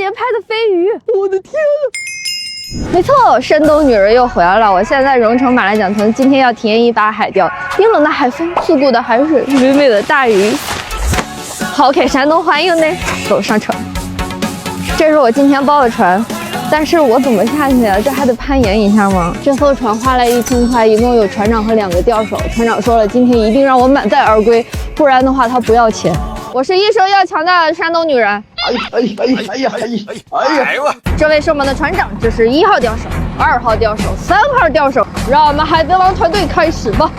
节拍的飞鱼，我的天呐！没错，山东女人又回来了。我现在在荣成马来讲屯，今天要体验一把海钓。冰冷的海风，刺骨的海水，美美的大鱼。好给山东欢迎呢！走上船。这是我今天包的船，但是我怎么下去啊？这还得攀岩一下吗？这艘船花了1000块，一共有船长和2个钓手。船长说了，今天一定让我满载而归，不然的话他不要钱。我是一生要强大的山东女人。哎呀！这位是我们的船长，这是1号钓手、2号钓手、3号钓手，让我们海贼王团队开始吧。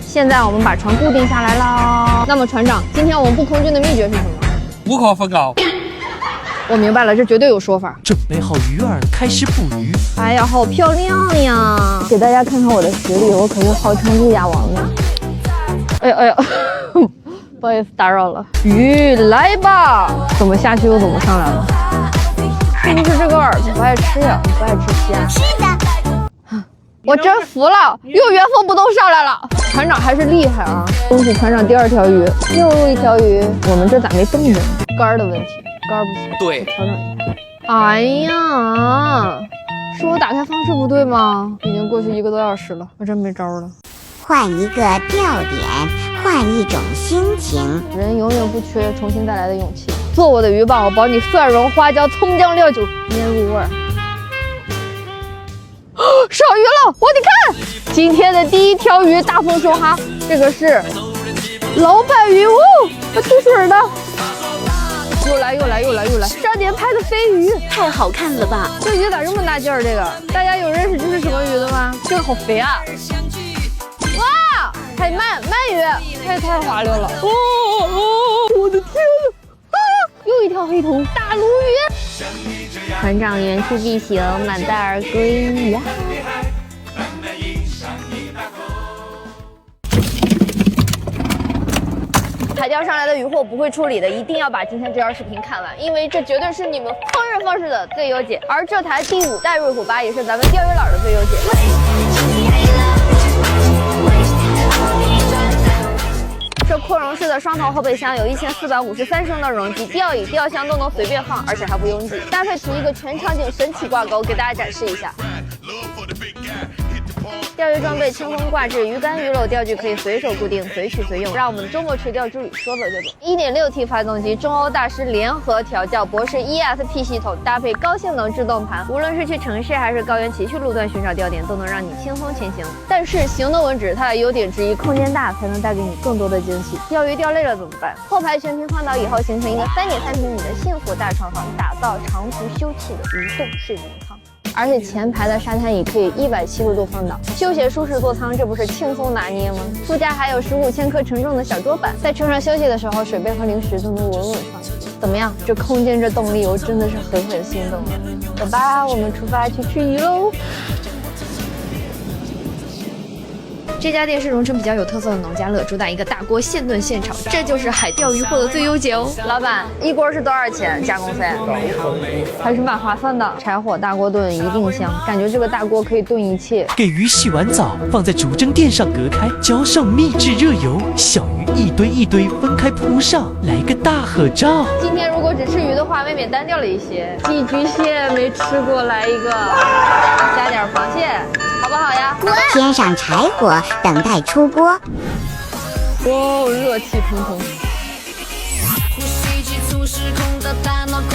现在我们把船固定下来了。那么船长，今天我们布空军的秘诀是什么？无可奉告。我明白了，这绝对有说法。准备好鱼饵，开始捕鱼。哎呀，好漂亮呀！给大家看看我的实力，我可是号称路亚王呢。哎呀，不好意思打扰了。鱼来吧，怎么下去又怎么上来了？是不是这个饵子不爱吃呀？你不爱吃虾？是的。我真服了，又原封不动上来了。船长还是厉害啊！恭喜船长第2条鱼，又入1条鱼。我们这咋没动呢？竿的问题，竿不行。对，调整一下。哎呀，是我打开方式不对吗？已经过去1个多小时了，我真没招了。换一个钓点，换一种心情。人永远不缺重新带来的勇气。做我的鱼吧，我保你蒜蓉、花椒、葱姜料酒腌入味儿。上鱼了！你看，今天的第1条鱼大丰收哈！这个是老板鱼哦，它出水的。又来！3节拍的飞鱼，太好看了吧！这鱼咋这么大劲儿？这个大家有认识这是什么鱼的吗？这个好肥啊！哇，还鳗鱼，它也太滑溜了！我的天呐！又1条黑头大鲈鱼。船长原地地形，满载而归呀！海钓上来的渔获不会处理的，一定要把今天这条视频看完，因为这绝对是你们烹饪方式的最优解。而这台第5代瑞虎8也是咱们钓鱼佬的最优解。这扩容式的双头后备箱有1453升的容积，钓椅、钓箱都能随便放，而且还不拥挤。搭配出一个全场景神奇挂钩，给大家展示一下。钓鱼装备清风挂置，鱼竿鱼篓钓具可以随手固定，随取随用，让我们的周末垂钓之旅说走就走。1.6T 发动机，中欧大师联合调教，博士 ESP 系统搭配高性能制动盘，无论是去城市还是高原崎岖路段寻找钓点，都能让你轻松前行。但是行动稳止，它的优点之一，空间大才能带给你更多的惊喜。钓鱼钓累了怎么办？后排全屏放倒以后，形成一个3.3平米的幸福大床房，打造长途休憩的移动睡眠舱。而且前排的沙滩椅可以170度放倒，休闲舒适座舱，这不是轻松拿捏吗？副驾还有15千克承重的小桌板，在车上休息的时候，水杯和零食都能稳稳放下。怎么样？这空间这动力，我真的是狠狠心动了。走吧，我们出发去吃鱼喽！这家店是荣成比较有特色的农家乐，主打一个大锅现炖现炒，这就是海钓鱼货的最优解哦。老板，一锅是多少钱？加工费？还是蛮划算的。柴火大锅炖一定香，感觉这个大锅可以炖一切。给鱼洗完澡，放在竹蒸垫上隔开，浇上秘制热油，小鱼一堆一堆分开铺上，来个大合照。今天如果只吃鱼的话，未免单调了一些。寄居蟹没吃过，来一个，加点螃蟹。好不好呀？添上柴火，等待出锅。哇，热气腾腾！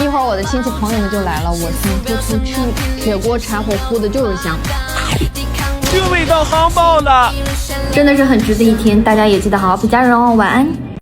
一会儿我的亲戚朋友们就来了，我先偷偷吃。铁锅柴火烀的就是香，这味道好爆了！真的是很值的一天，大家也记得好好陪家人哦，晚安。